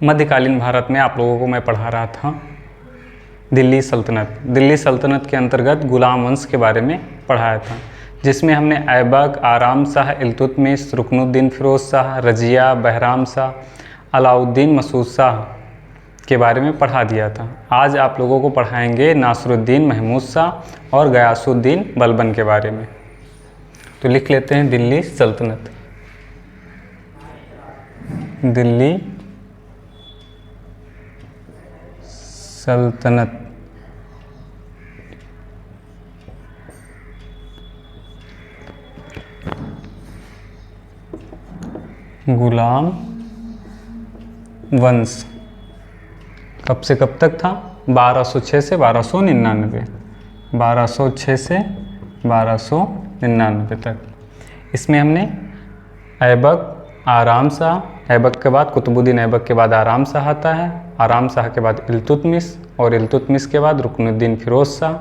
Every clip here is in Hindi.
मध्यकालीन भारत में आप लोगों को मैं पढ़ा रहा था दिल्ली सल्तनत। दिल्ली सल्तनत के अंतर्गत गुलाम वंश के बारे में पढ़ाया था, जिसमें हमने ऐबक, आराम शाह, इल्तुतमिश, रुकनुद्दीन फिरोज शाह, रजिया, बहराम शाह, अलाउद्दीन मसूद शाह के बारे में पढ़ा दिया था। आज आप लोगों को पढ़ाएंगे नासरुद्दीन महमूद शाह और गयासुद्दीन बलबन के बारे में। तो लिख लेते हैं दिल्ली सल्तनत। दिल्ली सल्तनत गुलाम वंश कब से कब तक था? 1206 से 1299, 1206 से 1299 तक। इसमें हमने ऐबक, आराम शाह, ऐबक के बाद कुतुबुद्दीन ऐबक के बाद आराम शाह आता है, आराम शाह के बाद इल्तुतमिश और इल्तुतमिश के बाद रुकनुद्दीन फिरोज शाह,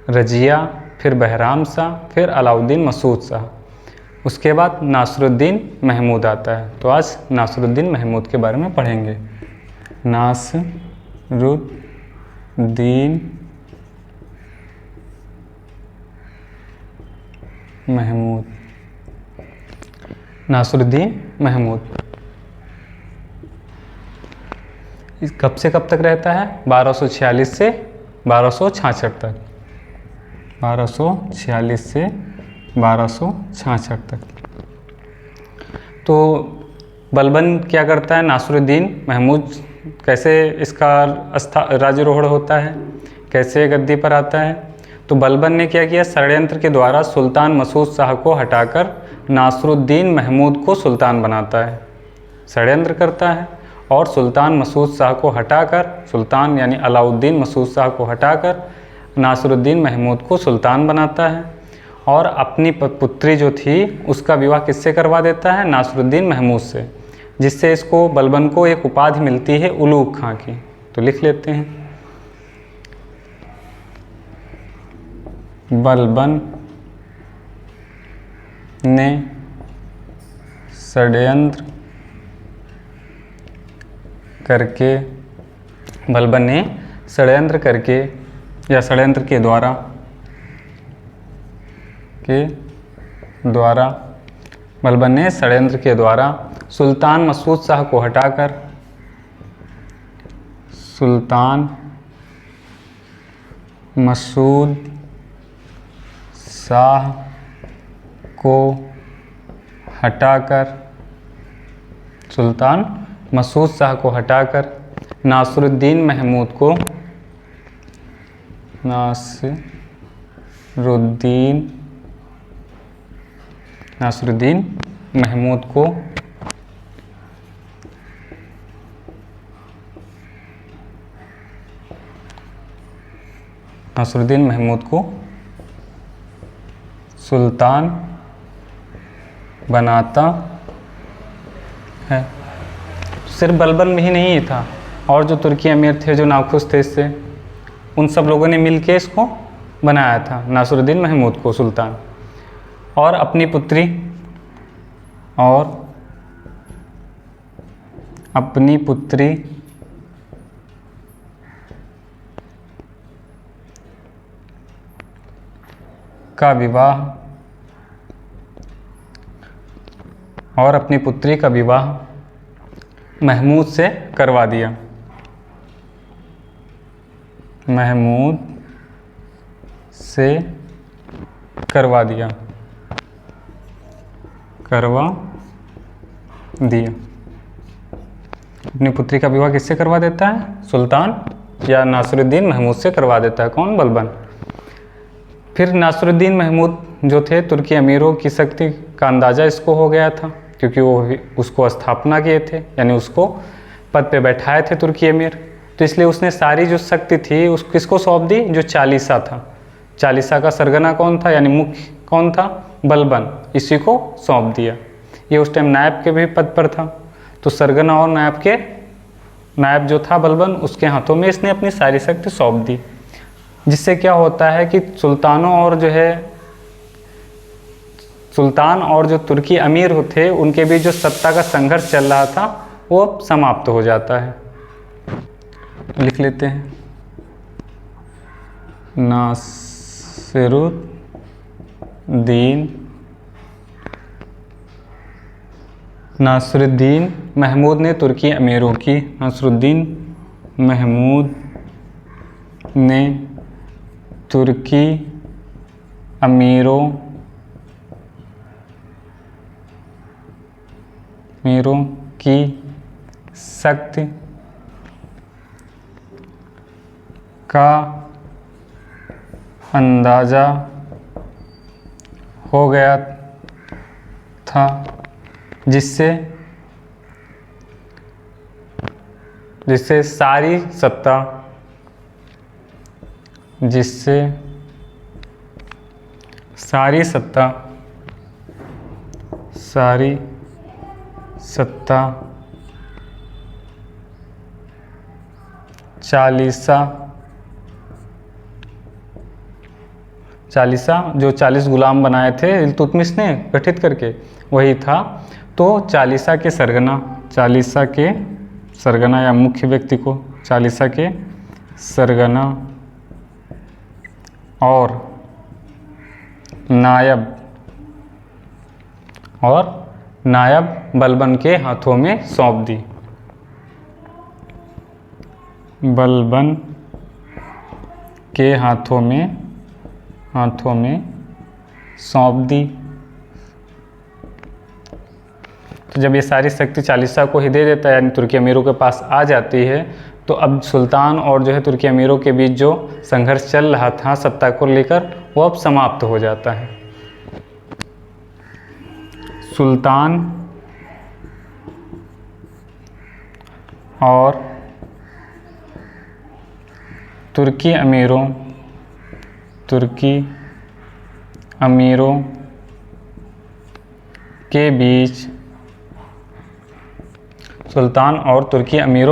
रजिया, फिर बहराम शाह, फिर अलाउद्दीन मसूद शाह, उसके बाद नासरुद्दीन महमूद आता है। तो आज नासरुद्दीन महमूद के बारे में पढ़ेंगे। नासरुद्दीन महमूद। नासरुद्दीन महमूद कब से कब तक रहता है? 1246 से 1266 तक। 1246 से 1266 तक। तो बलबन क्या करता है? नासरुद्दीन महमूद कैसे इसका राज्यारोहण होता है, कैसे गद्दी पर आता है? तो बलबन ने क्या किया? षड्यंत्र के द्वारा सुल्तान मसूद शाह को हटाकर नासरुद्दीन महमूद को सुल्तान बनाता है। षड्यंत्र करता है और सुल्तान मसूद शाह को हटाकर, सुल्तान यानी अलाउद्दीन मसूद शाह को हटाकर नासरुद्दीन महमूद को सुल्तान बनाता है और अपनी पुत्री जो थी उसका विवाह किससे करवा देता है? नासरुद्दीन महमूद से, जिससे इसको बलबन को एक उपाधि मिलती है उलूग खां की। तो लिख लेते हैं, बलबन ने षड्यंत्र करके, बलबन ने षड्यंत्र करके या षड्यंत्र के द्वारा बलबन ने षड्यंत्र के द्वारा सुल्तान मसूद शाह को हटाकर सुल्तान मसूद शाह को हटाकर सुल्तान मसूद शाह को हटाकर नासरुद्दीन महमूद को नासरुद्दीन महमूद को नासरुद्दीन महमूद को सुल्तान बनाता है। सिर्फ बलबन में ही नहीं था, और जो तुर्की अमीर थे जो नाखुश थे इससे, उन सब लोगों ने मिलके इसको बनाया था नासरुद्दीन महमूद को सुल्तान। और अपनी पुत्री का विवाह महमूद से करवा दिया। महमूद से करवा दिया। अपनी पुत्री का विवाह किससे करवा देता है? सुल्तान या नासरुद्दीन महमूद से करवा देता है। कौन? बलबन। फिर नासरुद्दीन महमूद जो थे, तुर्की अमीरों की शक्ति का अंदाज़ा इसको हो गया था, क्योंकि वो उसको स्थापना किए थे, यानी उसको पद पे बैठाए थे तुर्की अमीर। तो इसलिए उसने सारी जो शक्ति थी उसको किसको सौंप दी? जो चालीसा था। चालीसा का सरगना कौन था, यानी मुख्य कौन था? बलबन। इसी को सौंप दिया। ये उस टाइम नायब के भी पद पर था, तो सरगना और नायब जो था बलबन, उसके हाथों में इसने अपनी सारी शक्ति सौंप दी। जिससे क्या होता है कि सुल्तान और जो तुर्की अमीर थे उनके बीच जो सत्ता का संघर्ष चल रहा था वो समाप्त हो जाता है। लिख लेते हैं, नासिरुद्दीन महमूद ने तुर्की अमीरों की नासिरुद्दीन महमूद ने तुर्की अमीरों की सख्त का अंदाज़ा हो गया था, जिससे सारी सत्ता चालीसा जो 40 गुलाम बनाए थे इल्तुतमिश ने गठित करके, वही था। तो चालीसा के सरगना या मुख्य व्यक्ति को चालीसा के सरगना और नायब बलबन के हाथों में सौंप दी। बलबन के हाथों में सौंप दी। तो जब ये सारी शक्ति चालीसा को ही दे देता है, यानी तुर्की अमीरों के पास आ जाती है, तो अब सुल्तान और जो है तुर्की अमीरों के बीच जो संघर्ष चल रहा था सत्ता को लेकर, वो अब समाप्त हो जाता है। सुल्तान और तुर्की अमीरों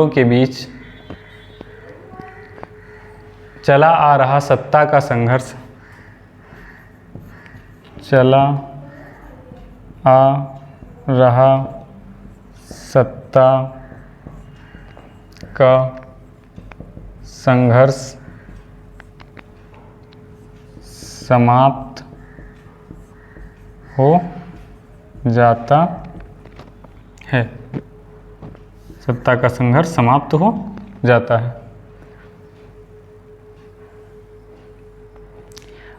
के बीच चला आ रहा सत्ता का संघर्ष समाप्त हो जाता है। सत्ता का संघर्ष समाप्त हो जाता है।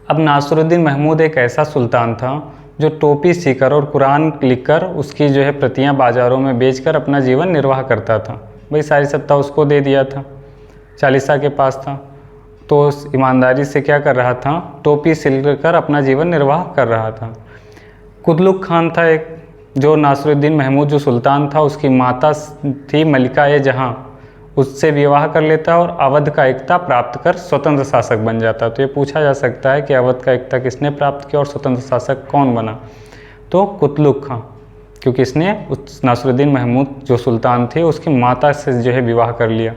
अब नासिरुद्दीन महमूद एक ऐसा सुल्तान था जो टोपी सीकर और कुरान लिखकर उसकी जो है प्रतियां बाज़ारों में बेचकर अपना जीवन निर्वाह करता था। भाई सारी सत्ता उसको दे दिया था, चालीसा के पास था, तो उस ईमानदारी से क्या कर रहा था, टोपी सिलकर अपना जीवन निर्वाह कर रहा था। कुतलुक खान था एक, जो नासिरुद्दीन महमूद जो सुल्तान था उसकी माता थी मलिका-ए-जहां, उससे विवाह कर लेता और अवध का एकता प्राप्त कर स्वतंत्र शासक बन जाता। तो ये पूछा जा सकता है कि अवध का एकता किसने प्राप्त किया और स्वतंत्र शासक कौन बना? तो कुतलुक खां, क्योंकि इसने उस नासिरुद्दीन महमूद जो सुल्तान थे उसकी माता से जो है विवाह कर लिया,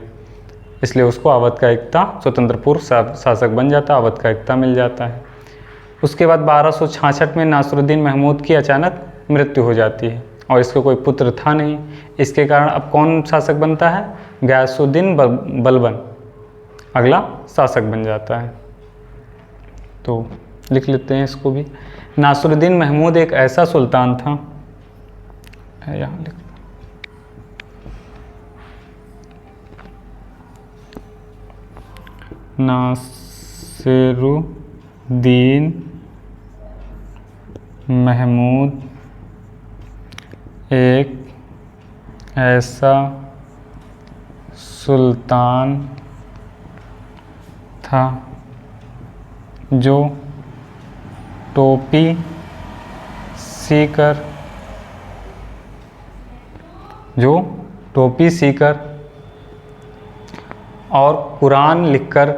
इसलिए उसको अवध का एकता स्वतंत्र पूर्व शासक बन जाता, अवध का एकता मिल जाता है। उसके बाद 1266 में नासिरुद्दीन महमूद की अचानक मृत्यु हो जाती है और इसके कोई पुत्र था नहीं। इसके कारण अब कौन शासक बनता है? गयासुद्दीन बलबन अगला शासक बन जाता है। तो लिख लेते हैं इसको भी। नासिरुद्दीन महमूद एक ऐसा सुल्तान था, यहाँ लिख, नासिरुद्दीन महमूद एक ऐसा सुल्तान था जो टोपी सीकर और कुरान लिखकर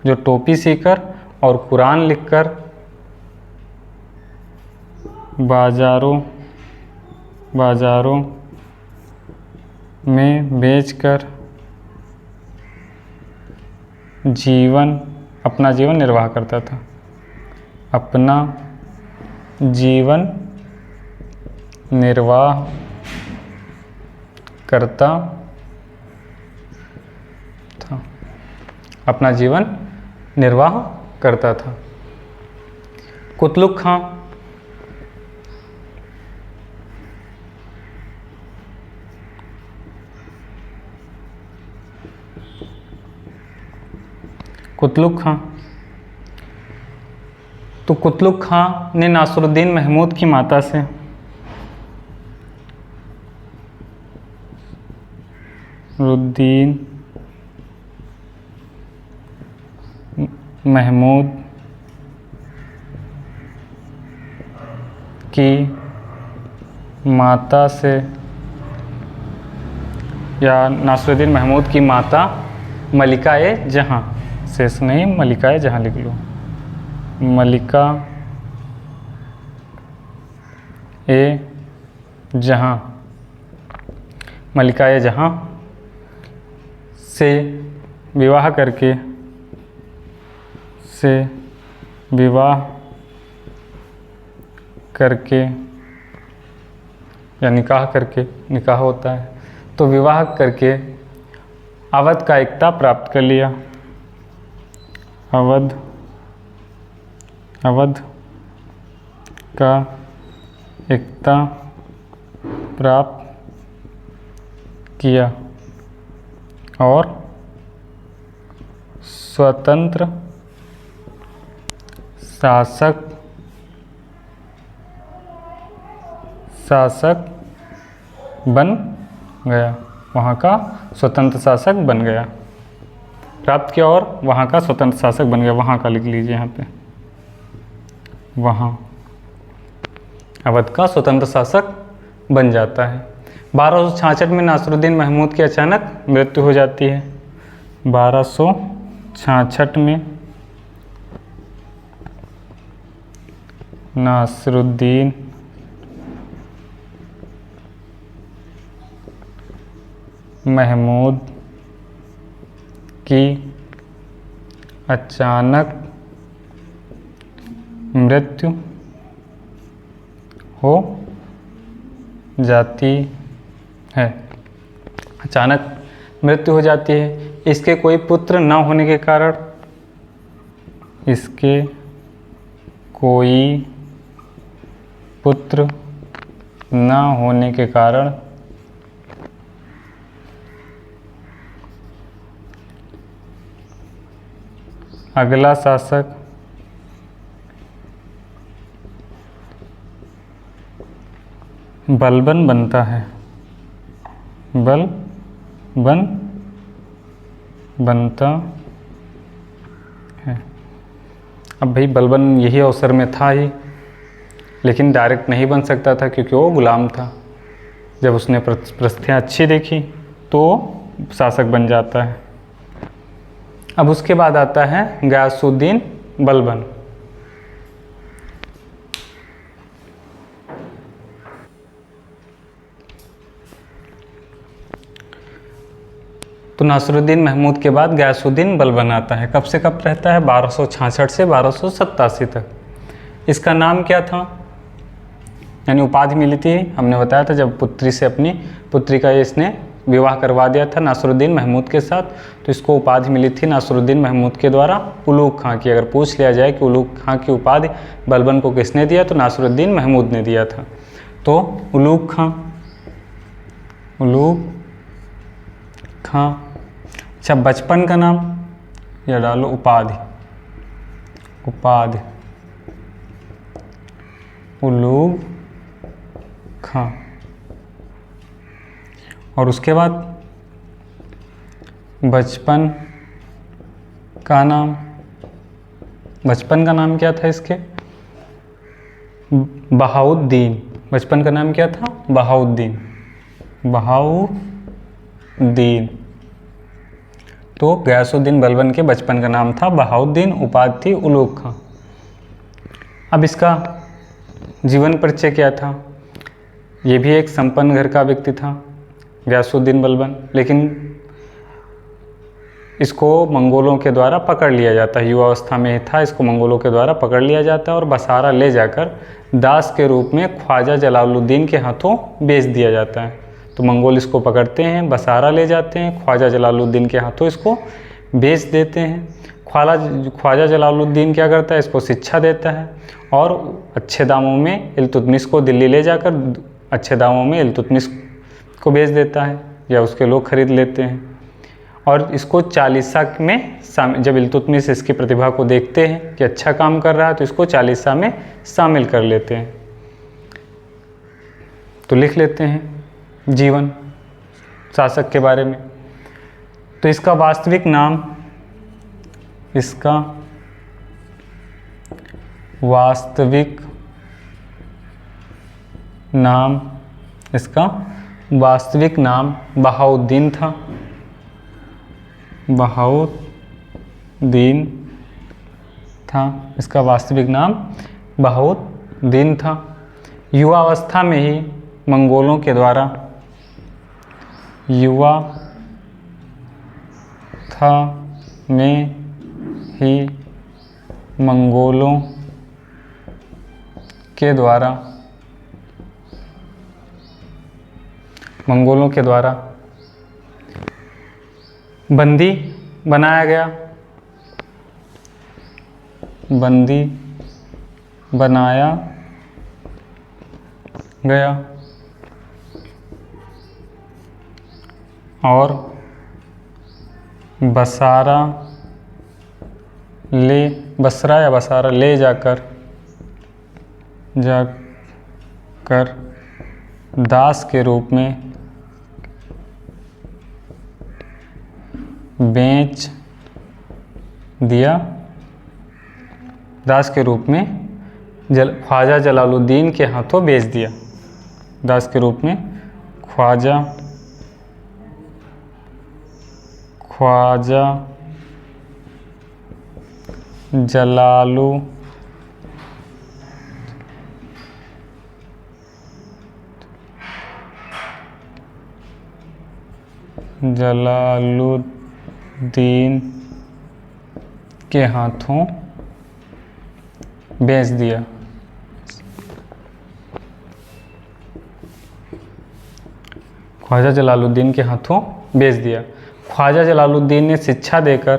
जो टोपी सीकर और कुरान लिखकर बाज़ारों में बेचकर जीवन अपना जीवन निर्वाह करता था, अपना जीवन निर्वाह करता था, अपना जीवन निर्वाह करता था। कुतलुक खां, कुतलुक खां, तो कुतलुक खां ने नासरुद्दीन महमूद की माता से रुद्दीन महमूद की माता से या नासरुद्दीन महमूद की माता मलिका-ए जहां, शेष नहीं मलिका-ए जहां लिख लो, मलिका-ए-जहां, मलिका-ए-जहां से विवाह करके या निकाह करके, निकाह होता है तो विवाह करके अवध का एकता प्राप्त कर लिया, अवध का एकता प्राप्त किया और स्वतंत्र शासक बन गया, वहाँ का स्वतंत्र शासक बन गया, प्राप्त किया और वहाँ का स्वतंत्र शासक बन गया। वहाँ का लिख लीजिए यहाँ पे, वहाँ अवध का स्वतंत्र शासक बन जाता है। 1266 में नासरुद्दीन महमूद की अचानक मृत्यु हो जाती है। 1266 में नासरुद्दीन महमूद की अचानक मृत्यु हो जाती है, अचानक मृत्यु हो जाती है। इसके कोई पुत्र न होने के कारण, इसके कोई पुत्र न होने के कारण अगला शासक बलबन बनता है, बलबन बनता है। अब भाई बलबन यही अवसर में था ही, लेकिन डायरेक्ट नहीं बन सकता था क्योंकि वो गुलाम था। जब उसने प्रस्थियाँ अच्छी देखी तो शासक बन जाता है। अब उसके बाद आता है गयासुद्दीन बलबन। तो नासरुद्दीन महमूद के बाद गयासुद्दीन बलबन आता है। कब से कब रहता है? 1266 से 1287 तक। इसका नाम क्या था, यानी उपाधि मिली थी, हमने बताया था जब पुत्री से अपनी पुत्री का इसने विवाह करवा दिया था नासरुद्दीन महमूद के साथ, तो इसको उपाधि मिली थी नासरुद्दीन महमूद के द्वारा उलूग खां की। अगर पूछ लिया जाए कि उलूग खां की उपाधि बलबन को किसने दिया, तो नासरुद्दीन महमूद ने दिया था। तो उलूग खां, उलूग खां। अच्छा, बचपन का नाम या डालो उपाधि, उपाधि उलूग खां। और उसके बाद बचपन का नाम, बचपन का नाम क्या था इसके? बहाउद्दीन। बचपन का नाम क्या था? बहाउद्दीन, बहाउद्दीन। तो गयासुद्दीन बलबन के बचपन का नाम था बहाउद्दीन, उपाधि थी उलूग खां। अब इसका जीवन परिचय क्या था? ये भी एक संपन्न घर का व्यक्ति था गयासुद्दीन बलबन, लेकिन इसको मंगोलों के द्वारा पकड़ लिया जाता है, युवावस्था में ही था, इसको मंगोलों के द्वारा पकड़ लिया जाता है और बसारा ले जाकर दास के रूप में ख्वाजा जलालुद्दीन के हाथों बेच दिया जाता है। तो मंगोल इसको पकड़ते हैं, बसारा ले जाते हैं, ख्वाजा जलालुद्दीन के हाथों इसको बेच देते हैं। ख्वाजा जलालुद्दीन क्या करता है, इसको शिक्षा देता है और अच्छे दामों में इल्तुतमिश को दिल्ली ले जाकर अच्छे दामों में इल्तुतमिश को बेच देता है या उसके लोग खरीद लेते हैं। और इसको चालीसा में जब इल्तुतमिश इसकी प्रतिभा को देखते हैं कि अच्छा काम कर रहा है तो इसको चालीसा में शामिल कर लेते हैं। तो लिख लेते हैं जीवन शासक के बारे में। तो इसका वास्तविक नाम बहाउद्दीन था। इसका वास्तविक नाम बहाउद्दीन था। युवावस्था में ही मंगोलों के द्वारा मंगोलों के द्वारा बंदी बनाया गया और बसारा ले जाकर दास के रूप में बेच दिया। दास के रूप में ख्वाजा जलालुद्दीन के हाथों बेच दिया। दास के रूप में ख्वाजा जलालुद्दीन के हाथों बेच दिया। ख्वाजा जलालुद्दीन के हाथों बेच दिया। ख्वाजा जलालुद्दीन ने शिक्षा देकर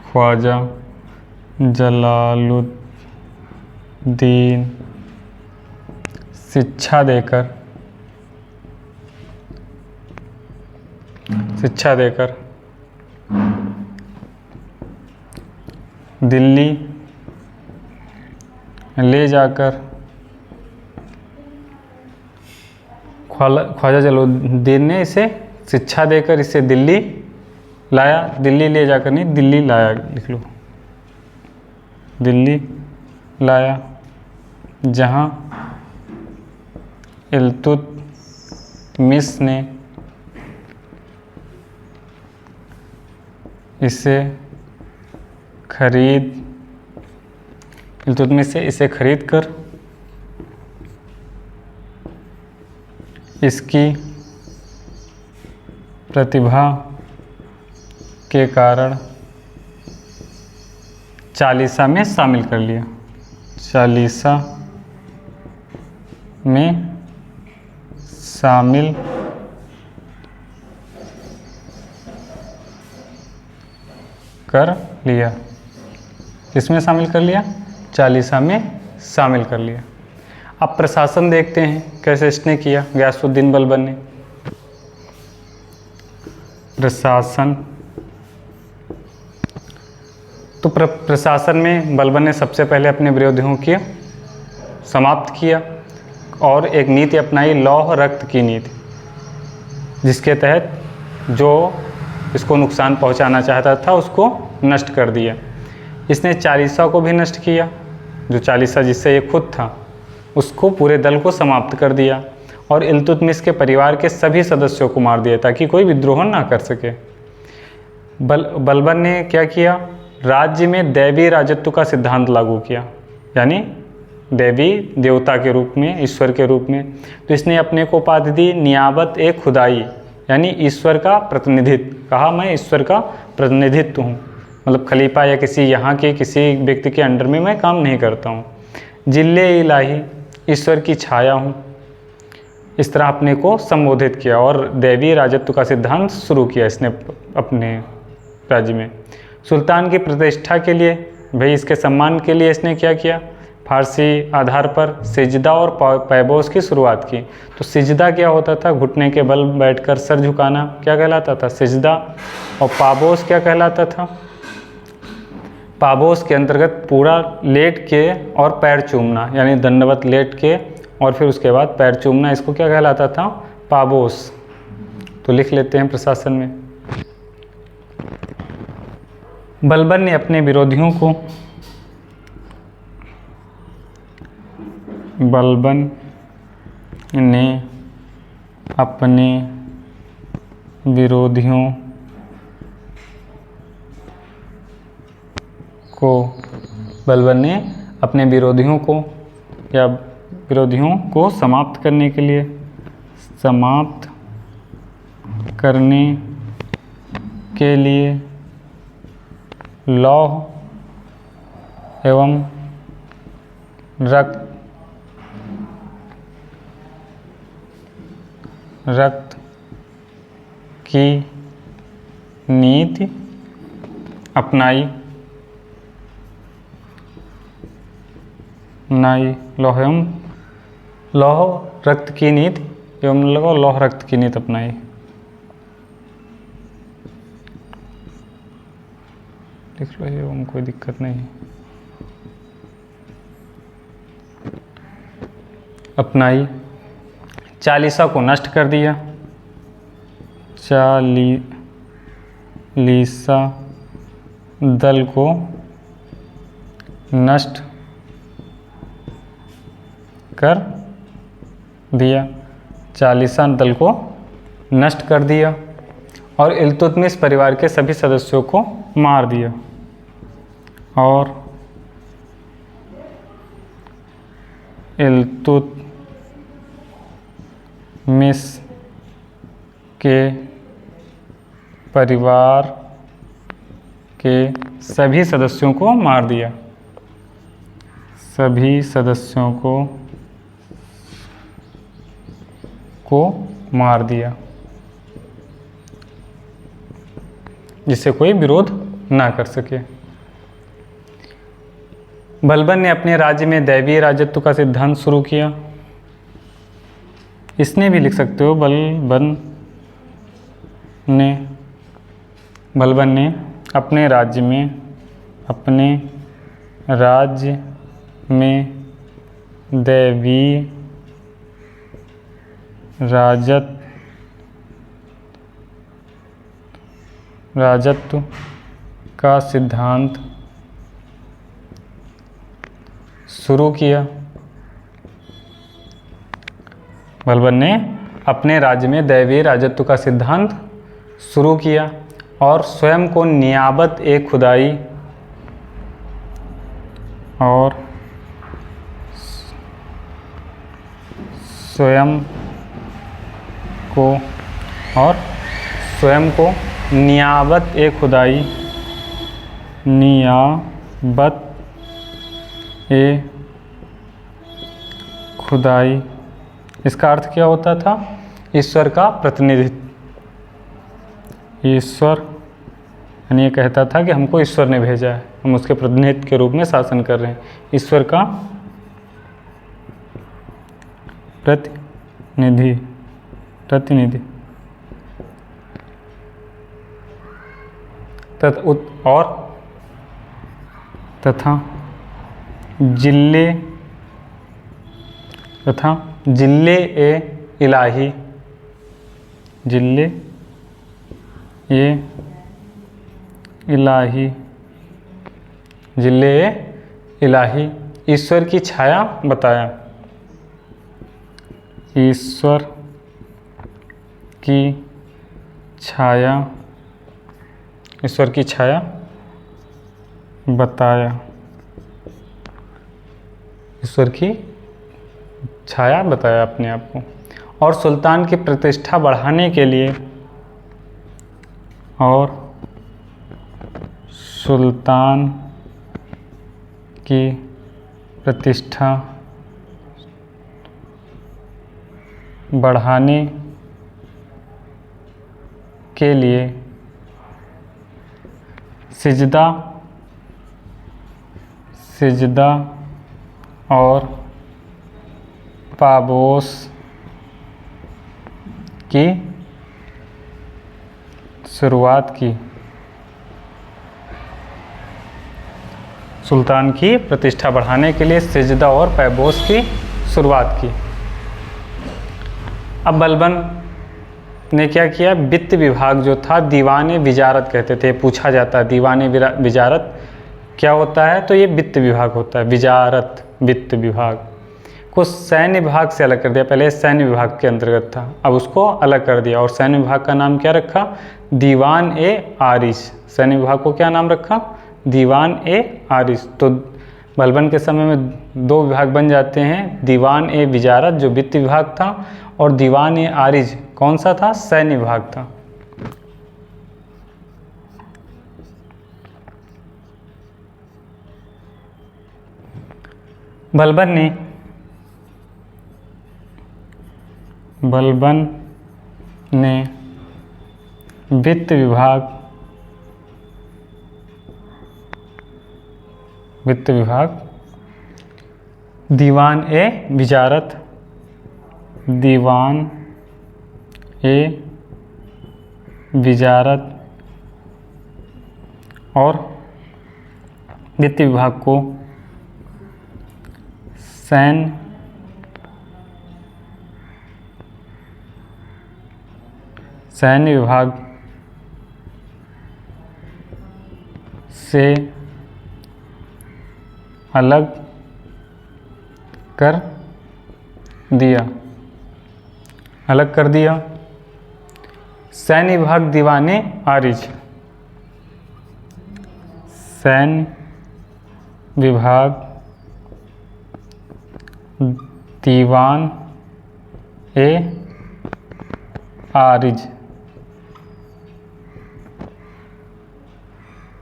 ख्वाजा जलालुद्दीन शिक्षा देकर दिल्ली ले जाकर ख्वाजा जलालुद्दीन ने इसे शिक्षा देकर इसे दिल्ली लाया। दिल्ली ले जाकर नहीं, दिल्ली लाया, लिख लो, दिल्ली लाया, जहाँ इल्तुतमिश ने इल्तुतमिश से इसे खरीद कर इसकी प्रतिभा के कारण चालीसा में शामिल कर लिया। चालीसा में शामिल कर लिया। किसमें शामिल कर लिया? चालीसा में शामिल कर लिया। अब प्रशासन देखते हैं कैसे इसने किया, गयासुद्दीन बलबन ने। प्रशासन, तो प्रशासन में बलबन ने सबसे पहले अपने विरोधियों को समाप्त किया और एक नीति अपनाई, लौह रक्त की नीति, जिसके तहत जो इसको नुकसान पहुंचाना चाहता था उसको नष्ट कर दिया। इसने चालीसा को भी नष्ट किया, जो चालीसा जिससे ये खुद था उसको, पूरे दल को समाप्त कर दिया और इल्तुतमिश के परिवार के सभी सदस्यों को मार दिया ताकि कोई विद्रोह ना कर सके। बलबन ने क्या किया? राज्य में दैवीय राजत्व का सिद्धांत लागू किया, यानी देवी देवता के रूप में, ईश्वर के रूप में। तो इसने अपने को उपाधि दी नियाबत ए खुदाई, यानी ईश्वर का प्रतिनिधित्व। कहा मैं ईश्वर का प्रतिनिधित्व हूँ, मतलब खलीफा या किसी यहाँ के किसी व्यक्ति के अंडर में मैं काम नहीं करता हूँ। जिल्ले इलाही, ईश्वर की छाया हूँ। इस तरह अपने को संबोधित किया और दैवीय राजत्व का सिद्धांत शुरू किया इसने अपने राज्य में। सुल्तान की प्रतिष्ठा के लिए, भाई इसके सम्मान के लिए इसने क्या किया, फारसी आधार पर सिजदा और पैबोस की शुरुआत की। तो सिजदा क्या होता था, घुटने के बल बैठकर सर झुकाना, क्या कहलाता था, सिजदा। और पाबोस क्या कहलाता था, पाबोस के अंतर्गत पूरा लेट के और पैर चूमना, यानी दंडवत लेट के और फिर उसके बाद पैर चूमना, इसको क्या कहलाता था, पाबोस। तो लिख लेते हैं प्रशासन में। बलबन ने अपने विरोधियों को, बलबन ने अपने विरोधियों को, बलबन ने अपने विरोधियों को या विरोधियों को समाप्त करने के लिए, समाप्त करने के लिए लौह एवं रक्त की नीति अपनाई। लौह रक्त की नीति एवं लौह रक्त की नीति अपनाई। लिख लो एवं, कोई दिक्कत नहीं। अपनाई। चालीसा को नष्ट कर दिया, चालीसा दल को नष्ट कर दिया, चालीसा दल को नष्ट कर दिया और इल्तुतमिश परिवार के सभी सदस्यों को मार दिया। और इल्तुतमिश के परिवार के सभी सदस्यों को मार दिया, सभी सदस्यों को मार दिया, जिससे कोई विरोध ना कर सके। बलबन ने अपने राज्य में दैवीय राजत्व का सिद्धांत शुरू किया। इसने भी लिख सकते हो, बलबन ने अपने राज्य में दैवीय राजत्व का सिद्धांत शुरू किया। बलबन ने अपने राज्य में दैवीय राजत्व का सिद्धांत शुरू किया और स्वयं को नियाबत ए खुदाई और स्वयं को नियाबत ए खुदाई, नियाबत ए खुदाई, इसका अर्थ क्या होता था, ईश्वर का प्रतिनिधित्व। ईश्वर यानी ये कहता था कि हमको ईश्वर ने भेजा है, हम उसके प्रतिनिधित्व के रूप में शासन कर रहे हैं। ईश्वर का प्रतिनिधि तथा जिल्ले ए इलाही, जिल्ले ए इलाही ईश्वर की छाया बताया। ईश्वर की छाया बताया। ईश्वर की छाया बताया अपने आप को। और सुल्तान की प्रतिष्ठा बढ़ाने के लिए, और सुल्तान की प्रतिष्ठा बढ़ाने के लिए सिजदा और पाबोस की शुरुआत की। सुल्तान की प्रतिष्ठा बढ़ाने के लिए सिजदा और पैबोस की शुरुआत की। अब बलबन ने क्या किया, वित्त विभाग जो था, दीवाने विजारत कहते थे, पूछा जाता है दीवाने विजारत क्या होता है, तो ये वित्त विभाग होता है। विजारत वित्त विभाग को सैन्य विभाग से अलग कर दिया। पहले सैन्य विभाग के अंतर्गत था, अब उसको अलग कर दिया और सैन्य विभाग का नाम क्या रखा, दीवान ए आरिश। सैन्य विभाग को क्या नाम रखा, दीवान ए आरिश। तो बलबन के समय में दो विभाग बन जाते हैं, दीवान ए विजारत जो वित्त विभाग था, और दीवान ए आरिज कौन सा था, सैन्य विभाग था। बलबन ने वित्त विभाग दीवान ए विजारत और वित्त विभाग को सैन्य विभाग से अलग कर दिया। सैन्य विभाग दीवाने आरिज, सैन्य विभाग दीवान ए आरिज।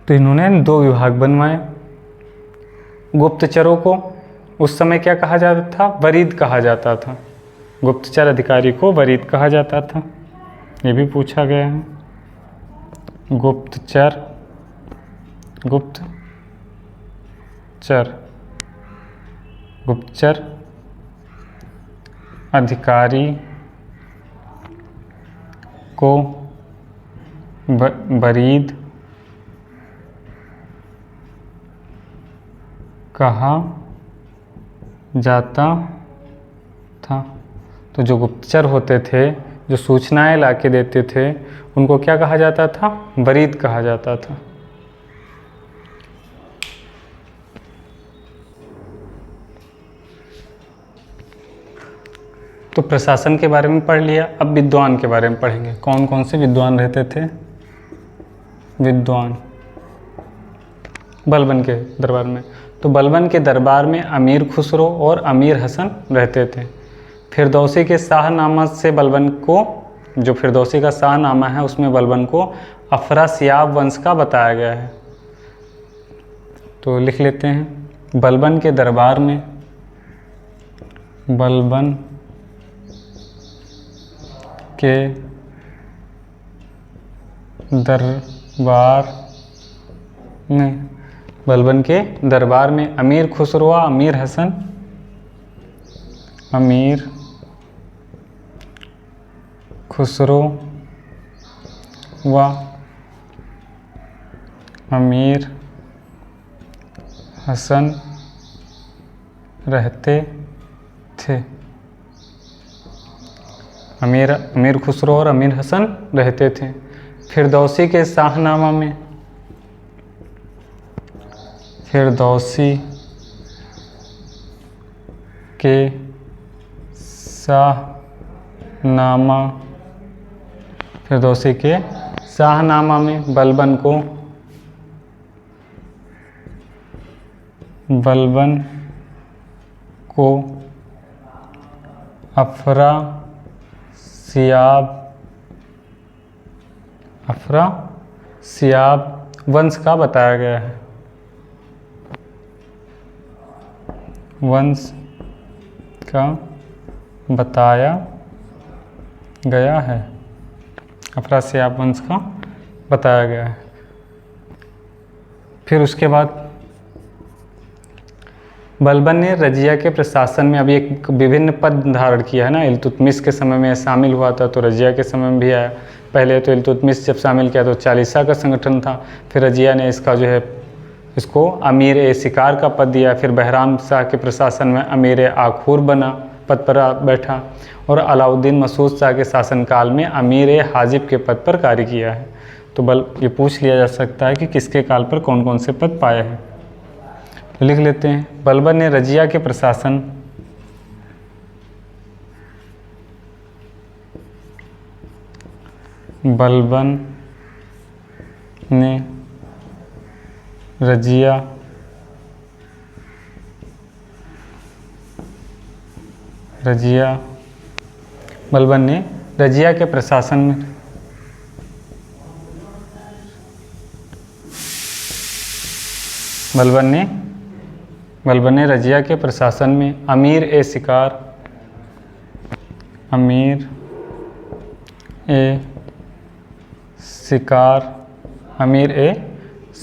तो इन्होंने दो विभाग बनवाए। गुप्तचरों को उस समय क्या कहा जाता था, वरीद कहा जाता था। गुप्तचर अधिकारी को वरीद कहा जाता था, ये भी पूछा गया है। गुप्तचर अधिकारी को वरीद कहा जाता था। तो जो गुप्तचर होते थे, जो सूचनाएं लाके देते थे, उनको क्या कहा जाता था, वरीद कहा जाता था। तो प्रशासन के बारे में पढ़ लिया, अब विद्वान के बारे में पढ़ेंगे। कौन कौन से विद्वान रहते थे। विद्वान बलबन के दरबार में, तो बलबन के दरबार में अमीर खुसरो और अमीर हसन रहते थे। फिरदौसी के शाहनामा से बलबन को, जो फिरदौसी का शाहनामा है उसमें बलबन को अफरासियाब वंश का बताया गया है। तो लिख लेते हैं, बलबन के दरबार में, बलबन के दरबार में अमीर खुसरो, अमीर हसन, अमीर खुसरो व अमीर हसन रहते थे। अमीर खुसरो और अमीर हसन रहते थे। फिरदौसी के शाहनामा में, फिरदौसी के शाहनामा में बलबन को अफरासियाब वंश का बताया गया है। वंश का बताया गया है। अफरासियाब वंश का बताया गया है। फिर उसके बाद बलबन ने रजिया के प्रशासन में अभी एक विभिन्न पद धारण किया है ना। इल्तुतमिश के समय में शामिल हुआ था तो रजिया के समय में भी आया। पहले तो इल्तुतमिश जब शामिल किया तो चालीसा का संगठन था। फिर रजिया ने इसका जो है इसको अमीर ए शिकार का पद दिया। फिर बहराम शाह के प्रशासन में अमीर ए आखूर बना, पद पर बैठा। और अलाउद्दीन मसूद शाह के शासनकाल में अमीर ए हाजिब के पद पर कार्य किया है। तो ये पूछ लिया जा सकता है कि किसके काल पर कौन कौन से पद पाए हैं। तो लिख लेते हैं। बलबन ने रजिया के प्रशासन बलबन ने रजिया बलबन ने रजिया के प्रशासन में बलबन ने रजिया के प्रशासन में अमीर ए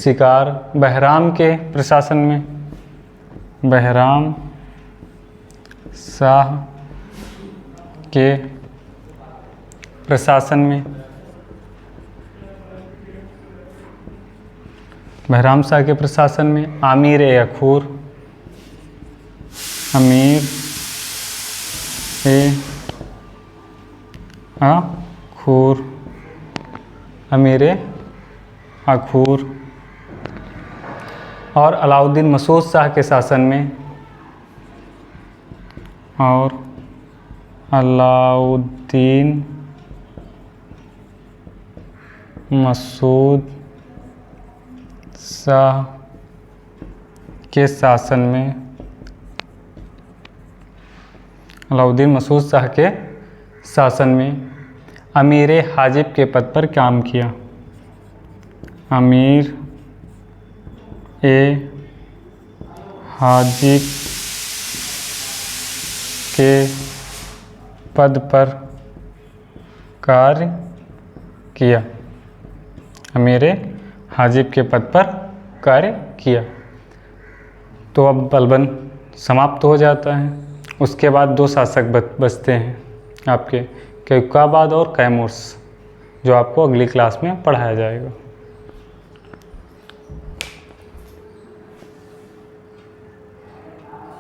शिकार बहराम के प्रशासन में बहराम शाह के प्रशासन में बहराम शाह के प्रशासन में अमीर ए आखूर और अलाउद्दीन मसूद शाह के शासन में अलाउद्दीन मसूद शाह के शासन में अमीर ए हाजिब के पद पर काम किया। अमीर ए हाजिब के पद पर कार्य किया। अमीर ए हाजिब के पद पर कार्य किया। तो अब बलबन समाप्त हो जाता है। उसके बाद दो शासक बचते हैं आपके, कैयुकाबाद और कैमूर्स, जो आपको अगली क्लास में पढ़ाया जाएगा।